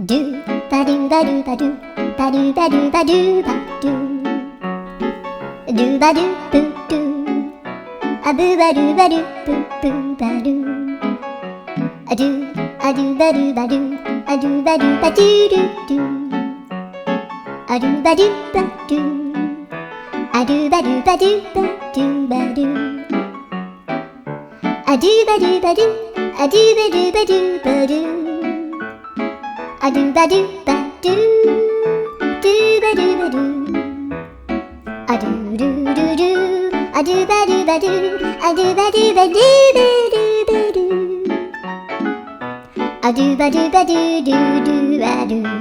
do ba do ba do ba do ba do ba do ba do ba do ba do boo do a boo ba do ba do boo boo ba do a do ba do ba do a do ba do ba do do do a do ba do ba do a do ba do ba do ba do ba do a do ba do ba do a do ba do ba do ba do a do ba do ba do do ba do ba do a do do do do a do ba do ba do a do ba do ba do ba do ba do a do ba do ba do do do ba do